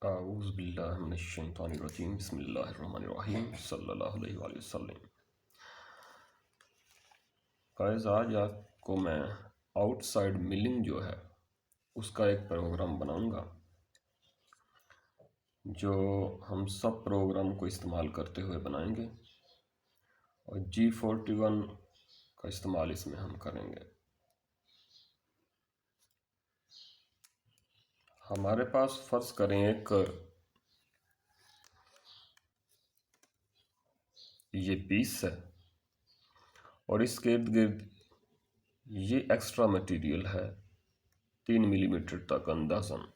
अऊज़ु बिल्लाहि मिनश्शैतानिर्रजीम बिस्मिल्लाहिर्रहमानिर्रहीम सल्लल्लाहु अलैहि वसल्लम। गाइस, आज आपको मैं आउटसाइड मिलिंग जो है उसका एक प्रोग्राम बनाऊंगा जो हम सब प्रोग्राम को इस्तेमाल करते हुए बनाएंगे और G41 का इस्तेमाल इसमें हम करेंगे। हमारे पास फ़र्ज़ करें एक ये पीस है और इसके इर्द गिर्द ये एक्स्ट्रा मटेरियल है 3 मिलीमीटर तक अंदाज़न।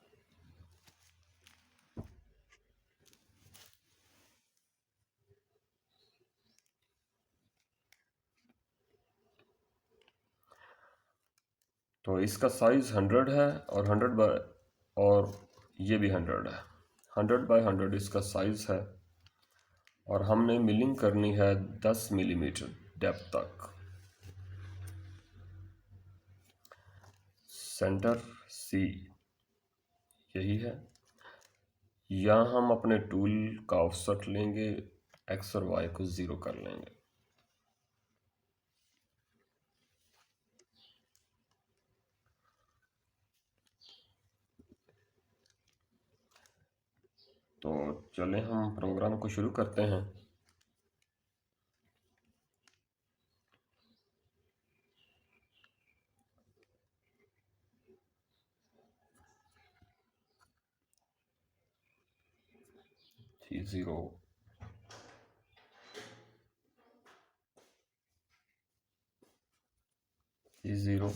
तो इसका साइज़ 100 है और 100 बाय और ये भी 100 है। 100 बाय 100 इसका साइज़ है और हमने मिलिंग करनी है 10 मिलीमीटर डेप्थ तक। सेंटर सी यही है। यहाँ हम अपने टूल का ऑफसेट लेंगे, एक्स और वाई को 0 कर लेंगे। तो चलें हम प्रोग्राम को शुरू करते हैं। G0 G0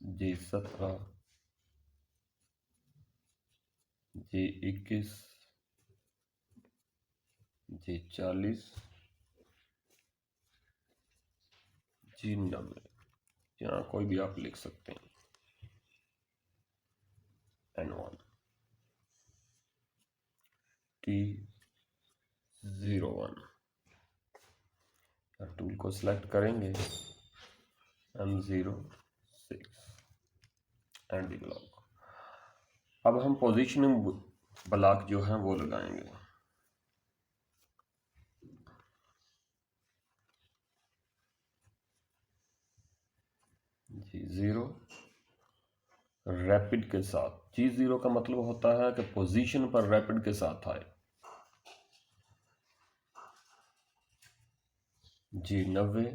G17 G21 G40 G90, यहाँ कोई भी आप लिख सकते हैं। N1 T01 टूल को सिलेक्ट करेंगे, M06 एंड ब्लॉक। अब हम पोजीशनिंग ब्लॉक जो है वो लगाएंगे। G0 रैपिड के साथ, G0 का मतलब होता है कि पोजीशन पर रैपिड के साथ आए। G90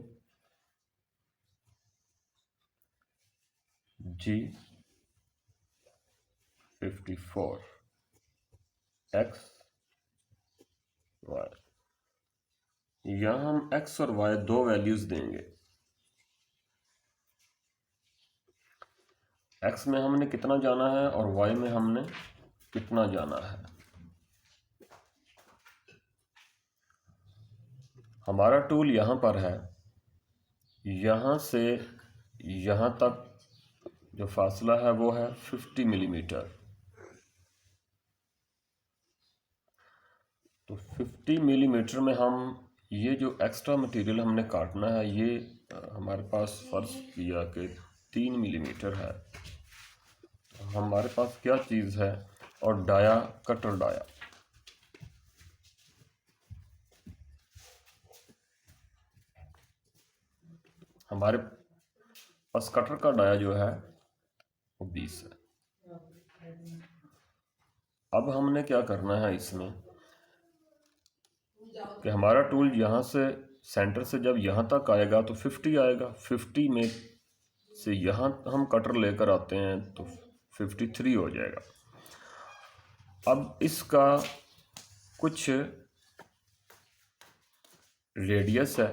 G54 X Y। यहाँ हम X और Y दो वैल्यूज देंगे। X में हमने कितना जाना है और Y में हमने कितना जाना है। हमारा टूल यहाँ पर है, यहाँ से यहाँ तक जो फासला है वो है 50 मिलीमीटर। तो 50 मिलीमीटर में हम ये जो एक्स्ट्रा मटेरियल हमने काटना है ये हमारे पास फर्ज किया कि 3 मिलीमीटर है। तो हमारे पास क्या चीज़ है, और डाया, कटर डाया। हमारे पास कटर का डाया जो है वो 20 है। अब हमने क्या करना है इसमें कि हमारा टूल यहाँ से सेंटर से जब यहाँ तक आएगा तो 50 आएगा। 50 में से यहाँ हम कटर लेकर आते हैं तो 53 हो जाएगा। अब इसका कुछ रेडियस है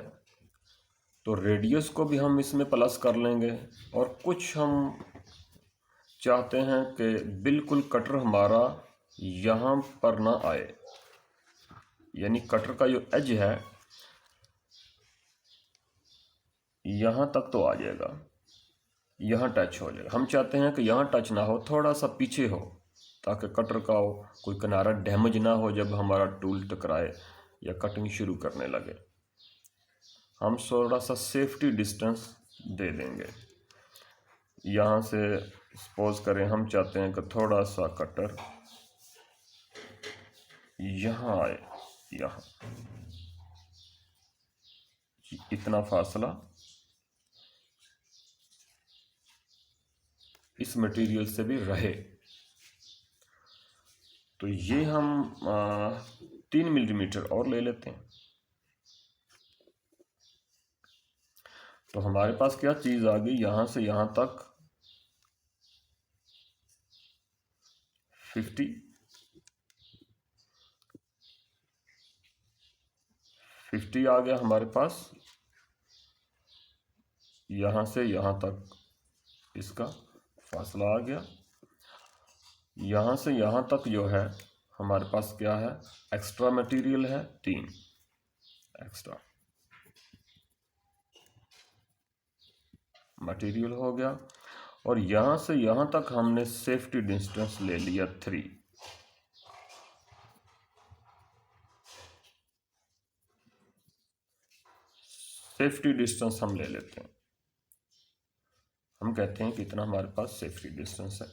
तो रेडियस को भी हम इसमें प्लस कर लेंगे, और कुछ हम चाहते हैं कि बिल्कुल कटर हमारा यहाँ पर ना आए, यानी कटर का जो एज है यहाँ तक तो आ जाएगा, यहाँ टच हो जाएगा। हम चाहते हैं कि यहाँ टच ना हो, थोड़ा सा पीछे हो, ताकि कटर का कोई किनारा डैमेज ना हो जब हमारा टूल टकराए या कटिंग शुरू करने लगे। हम थोड़ा सा सेफ्टी डिस्टेंस दे देंगे। यहाँ से सपोज करें हम चाहते हैं कि थोड़ा सा कटर यहाँ आए, यहाँ इतना फासला इस मटेरियल से भी रहे। तो ये हम 3 मिलीमीटर और ले लेते हैं। तो हमारे पास क्या चीज़ आ गई, यहाँ से यहाँ तक 50 आ गया हमारे पास, यहाँ से यहाँ तक इसका फासला आ गया। यहाँ से यहाँ तक जो है हमारे पास क्या है, एक्स्ट्रा मटेरियल है 3 एक्स्ट्रा मटेरियल हो गया। और यहाँ से यहाँ तक हमने सेफ्टी डिस्टेंस ले लिया 3। सेफ्टी डिस्टेंस हम ले लेते हैं, हम कहते हैं कि इतना हमारे पास सेफ्टी डिस्टेंस है।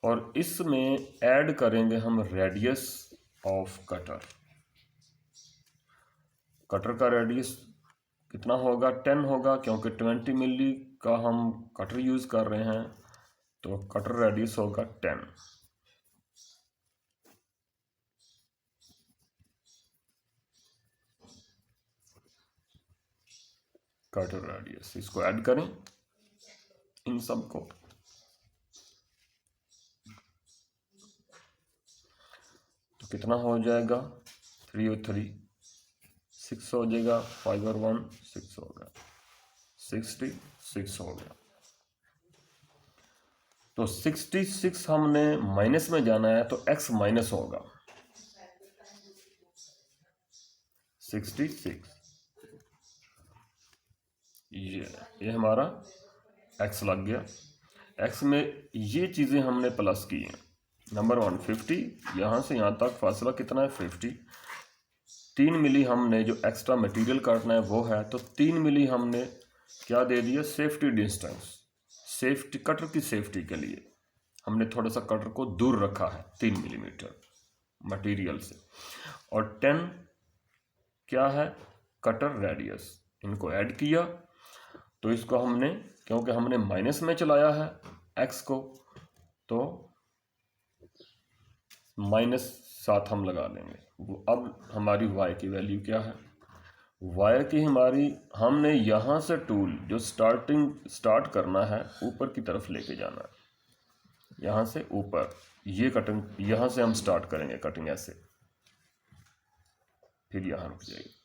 और इसमें ऐड करेंगे हम रेडियस ऑफ कटर। कटर का रेडियस कितना होगा, 10 होगा, क्योंकि 20 मिली का हम कटर यूज कर रहे हैं, तो कटर रेडियस होगा 10। कटर रेडियस, इसको ऐड करें इन सब को, तो कितना हो जाएगा, 3 और 3 6 हो जाएगा, 5 और 1 6 होगा, 66 हो गया। तो 66 हमने माइनस में जाना है, तो x माइनस होगा 66। ये हमारा x लग गया। x में ये चीज़ें हमने प्लस की हैं। नंबर 1 50, यहाँ से यहाँ तक फासला कितना है 50। 3 मिली हमने जो एक्स्ट्रा मटेरियल काटना है वो है, तो 3 मिली हमने क्या दे दिया, सेफ्टी डिस्टेंस। सेफ्टी, कटर की सेफ्टी के लिए हमने थोड़ा सा कटर को दूर रखा है 3 मिलीमीटर मटेरियल से। और 10 क्या है, कटर रेडियस। इनको ऐड किया तो इसको हमने, क्योंकि हमने माइनस में चलाया है x को, तो -7 हम लगा देंगे। अब हमारी y की वैल्यू क्या है, y की हमारी, हमने यहाँ से टूल जो स्टार्ट करना है ऊपर की तरफ लेके जाना है, यहाँ से ऊपर। ये कटिंग यहाँ से हम स्टार्ट करेंगे कटिंग ऐसे, फिर यहाँ रुक जाएगी।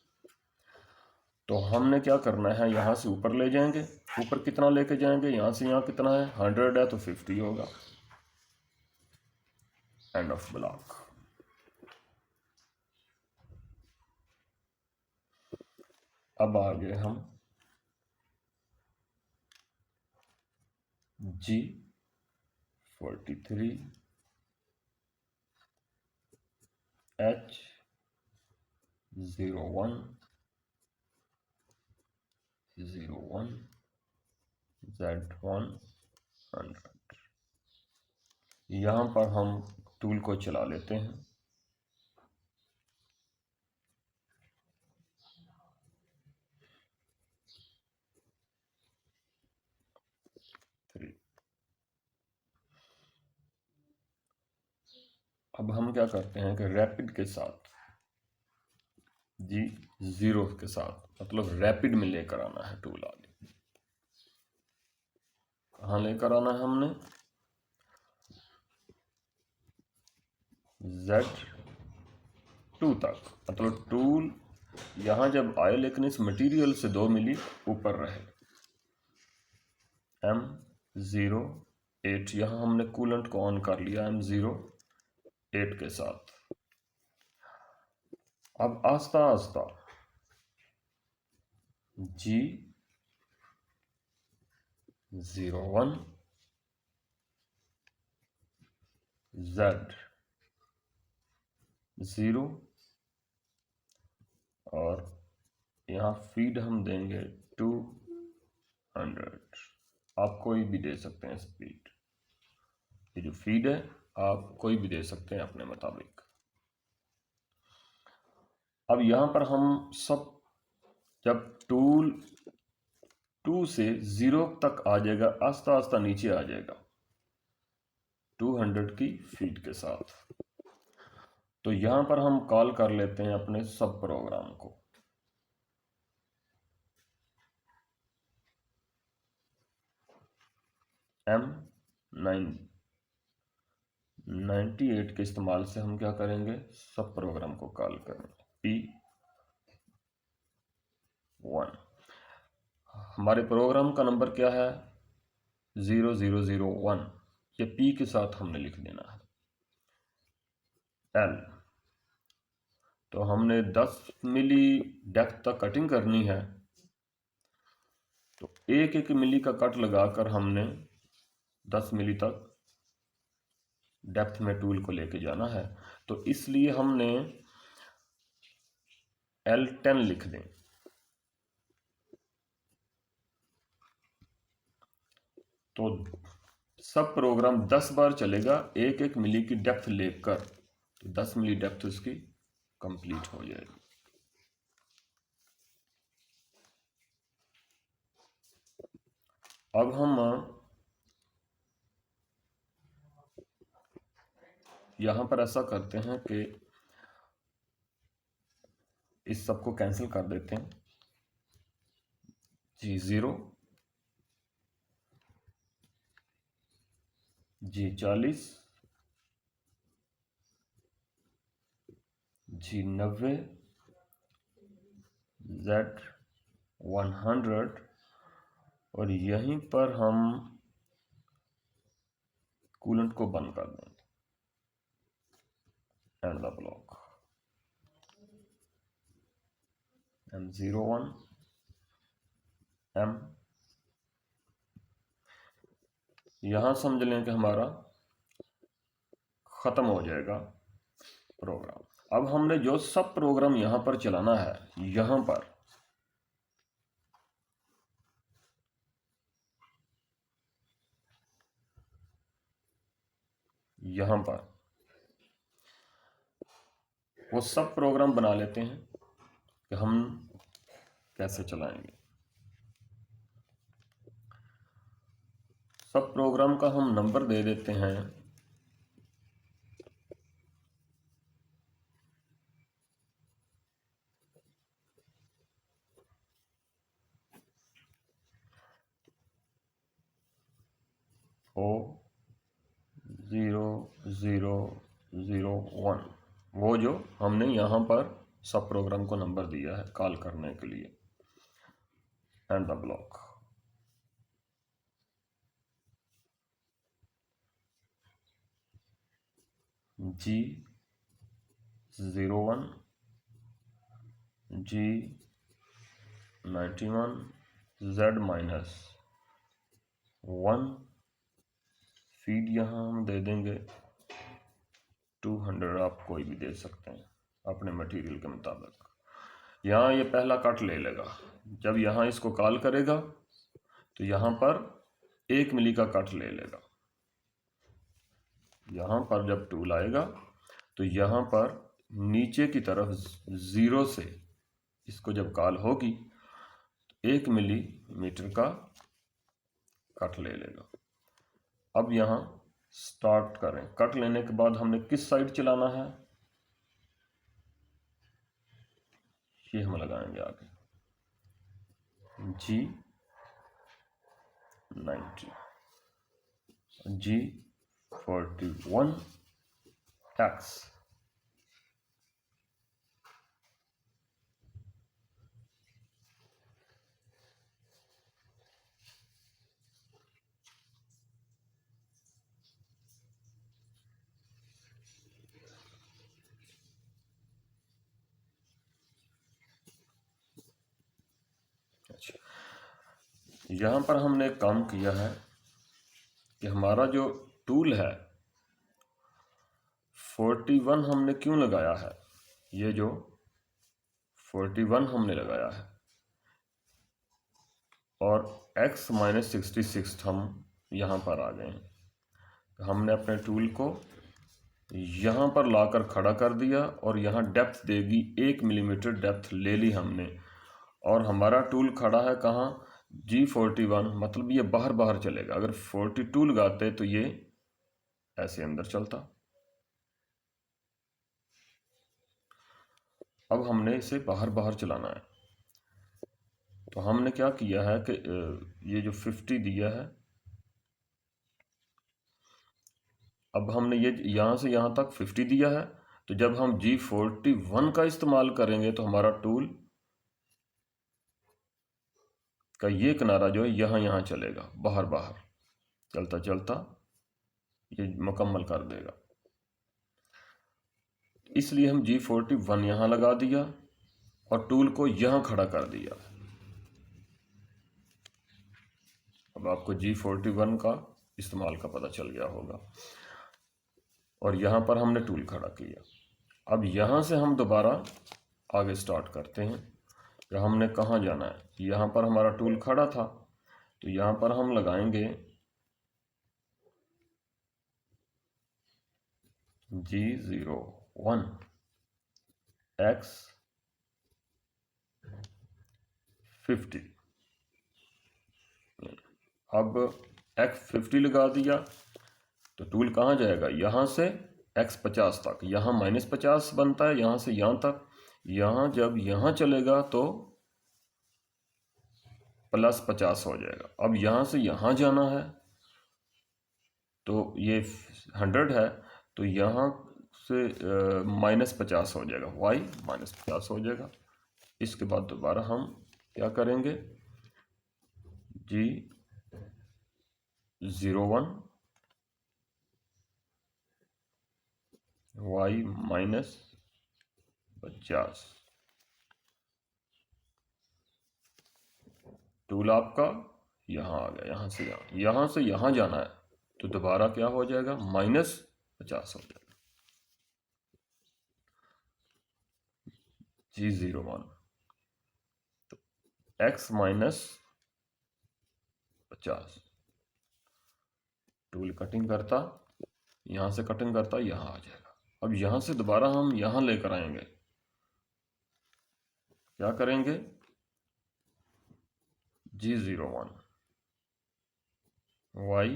तो हमने क्या करना है, यहाँ से ऊपर ले जाएंगे। ऊपर कितना लेके जाएंगे, यहाँ से यहाँ कितना है 100 है, तो 50 होगा। End of block. अब आगे हम G43 H01 01 Z100, यहाँ पर हम टूल को चला लेते हैं। अब हम क्या करते हैं कि रैपिड के साथ, G0 के साथ, मतलब रैपिड में लेकर आना है टूल आगे। कहाँ लेकर आना है हमने, Z2 तक, मतलब टूल यहाँ जब आए लेकिन इस मटेरियल से 2 मिली ऊपर रहे। M08, यहाँ हमने कूलेंट को ऑन कर लिया M08 के साथ। अब आस्ता आस्ता G01 Z0, और यहाँ फीड हम देंगे 200। आप कोई भी दे सकते हैं स्पीड। ये जो फीड है आप कोई भी दे सकते हैं अपने मुताबिक। अब यहाँ पर हम सब जब टूल 2 से 0 तक आ जाएगा, आस्ता आस्ता नीचे आ जाएगा 200 की फीड के साथ, तो यहाँ पर हम कॉल कर लेते हैं अपने सब प्रोग्राम को। M98 के इस्तेमाल से हम क्या करेंगे, सब प्रोग्राम को कॉल करेंगे। P1 हमारे प्रोग्राम का नंबर क्या है 0001, ये P के साथ हमने लिख देना है। L तो हमने 10 मिली डेप्थ तक कटिंग करनी है, तो 1 मिली का कट लगाकर हमने 10 मिली तक डेप्थ में टूल को लेके जाना है, तो इसलिए हमने L10 लिख दें। तो सब प्रोग्राम 10 बार चलेगा 1 मिली की डेप्थ लेकर, तो 10 मिली डेप्थ उसकी कंप्लीट हो जाएगी। अब हम यहाँ पर ऐसा करते हैं कि इस सब को कैंसिल कर देते हैं। G0, G40, G90, Z100 और यहीं पर हम कूलेंट को बंद कर देंगे। And the block M01 M, यहां समझ लें कि हमारा खत्म हो जाएगा प्रोग्राम। अब हमने जो सब प्रोग्राम यहां पर चलाना है, यहां पर वो सब प्रोग्राम बना लेते हैं कि हम कैसे चलाएंगे। सब प्रोग्राम का हम नंबर दे देते हैं O0001, वो जो हमने यहाँ पर सब प्रोग्राम को नंबर दिया है कॉल करने के लिए। And the block G01, G91, Z-1, feed यहाँ हम दे देंगे 200, आप कोई भी दे सकते हैं अपने मटेरियल के मुताबिक। यहाँ ये पहला कट ले लेगा, जब यहाँ इसको कॉल करेगा तो यहाँ पर 1 मिली का कट ले लेगा। यहाँ पर जब टूल आएगा तो यहाँ पर नीचे की तरफ 0 से इसको जब कॉल होगी तो 1 मिलीमीटर का कट ले लेगा। अब यहाँ स्टार्ट करें। कट लेने के बाद हमने किस साइड चलाना है ये हम लगाएंगे आगे। G90, G41X, यहाँ पर हमने एक काम किया है कि हमारा जो टूल है 41 हमने क्यों लगाया है, ये जो 41 हमने लगाया है और X-66 हम यहाँ पर आ गए हैं, हमने अपने टूल को यहाँ पर लाकर खड़ा कर दिया और यहाँ डेप्थ देगी 1 मिलीमीटर डेप्थ ले ली हमने, और हमारा टूल खड़ा है कहाँ, G41, मतलब ये बाहर बाहर चलेगा। अगर 42 लगाते तो ये ऐसे अंदर चलता। अब हमने इसे बाहर बाहर चलाना है, तो हमने क्या किया है कि ये जो 50 दिया है, अब हमने ये यहाँ से यहाँ तक 50 दिया है, तो जब हम G41 का इस्तेमाल करेंगे तो हमारा टूल का ये किनारा जो है यहाँ यहाँ चलेगा, बाहर बाहर चलता चलता ये मुकम्मल कर देगा। इसलिए हम G41 यहाँ लगा दिया और टूल को यहाँ खड़ा कर दिया। अब आपको G41 का इस्तेमाल का पता चल गया होगा, और यहाँ पर हमने टूल खड़ा किया। अब यहाँ से हम दोबारा आगे स्टार्ट करते हैं कि हमने कहाँ जाना है। यहाँ पर हमारा टूल खड़ा था, तो यहाँ पर हम लगाएंगे G01 X 50। अब X50 लगा दिया तो टूल कहाँ जाएगा, यहाँ से X50 तक। यहाँ -50 बनता है, यहाँ से यहाँ तक। यहाँ जब यहाँ चलेगा तो +50 हो जाएगा। अब यहाँ से यहाँ जाना है तो ये 100 है, तो यहाँ से -50 हो जाएगा, y -50 हो जाएगा। इसके बाद दोबारा हम क्या करेंगे, G01 y -50। टूल आपका यहाँ आ गया, यहाँ से यहाँ जाना है तो दोबारा क्या हो जाएगा, -50 हो जाएगा। G01 तो x -50, टूल कटिंग करता, यहाँ से कटिंग करता, यहाँ आ जाएगा। अब यहाँ से दोबारा हम यहाँ लेकर आएंगे, क्या करेंगे, G01 y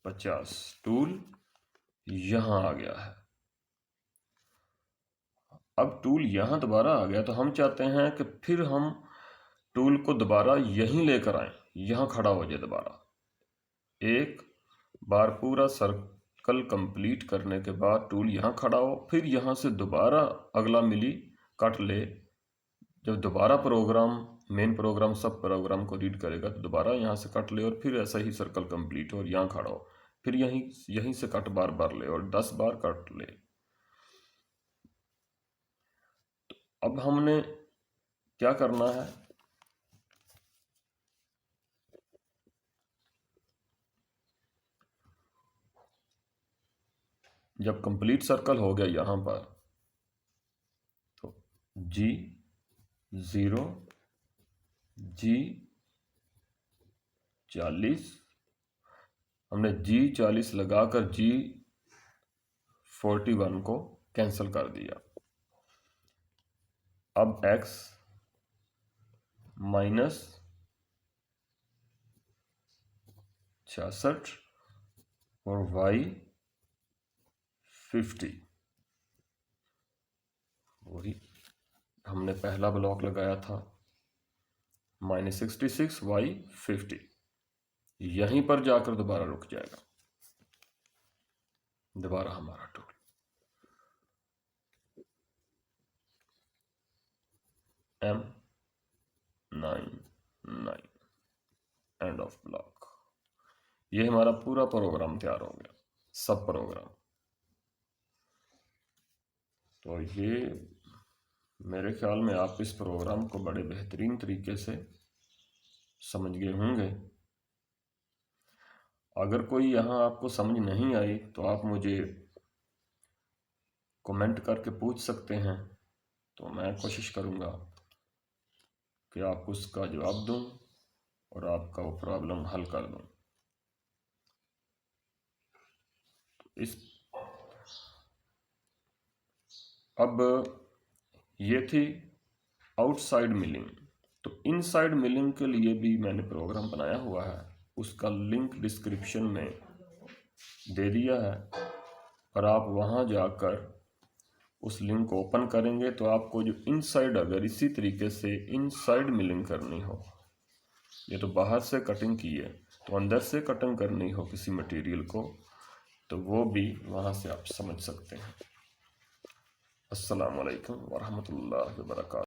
50, टूल यहाँ आ गया है। अब टूल यहाँ दोबारा आ गया तो हम चाहते हैं कि फिर हम टूल को दोबारा यहीं लेकर आए, यहाँ खड़ा हो जाए दोबारा। एक बार पूरा सर्कल कंप्लीट करने के बाद टूल यहाँ खड़ा हो, फिर यहाँ से दोबारा अगला मिली कट ले। जब दोबारा प्रोग्राम, मेन प्रोग्राम सब प्रोग्राम को रीड करेगा तो दोबारा यहाँ से कट ले और फिर ऐसा ही सर्कल कंप्लीट हो और यहाँ खड़ा हो, फिर यहीं से कट बार बार ले और 10 बार कट ले। अब हमने क्या करना है, जब कंप्लीट सर्कल हो गया यहाँ पर तो G0 G40, हमने G40 लगाकर G41 को कैंसिल कर दिया। अब X -66 और Y 50, वही हमने पहला ब्लॉक लगाया था, -66 y 50, यहीं पर जाकर दोबारा रुक जाएगा। दोबारा हमारा tool M99 end of block. ये हमारा पूरा प्रोग्राम तैयार हो गया, सब प्रोग्राम। तो ये मेरे ख्याल में आप इस प्रोग्राम को बड़े बेहतरीन तरीके से समझ गए होंगे। अगर कोई यहाँ आपको समझ नहीं आई तो आप मुझे कमेंट करके पूछ सकते हैं, तो मैं कोशिश करूँगा कि आपको उसका जवाब दूँ और आपका वो प्रॉब्लम हल कर दूँ। इस अब ये थी आउटसाइड मिलिंग। तो इनसाइड मिलिंग के लिए भी मैंने प्रोग्राम बनाया हुआ है, उसका लिंक डिस्क्रिप्शन में दे दिया है, और आप वहाँ जाकर उस लिंक को ओपन करेंगे तो आपको जो इनसाइड, अगर इसी तरीके से इनसाइड मिलिंग करनी हो, ये तो बाहर से कटिंग की है, तो अंदर से कटिंग करनी हो किसी मटेरियल को, तो वो भी वहाँ से आप समझ सकते हैं। अस्सलाम वालेकुम वरहमतुल्लाहि वबरकातुहू।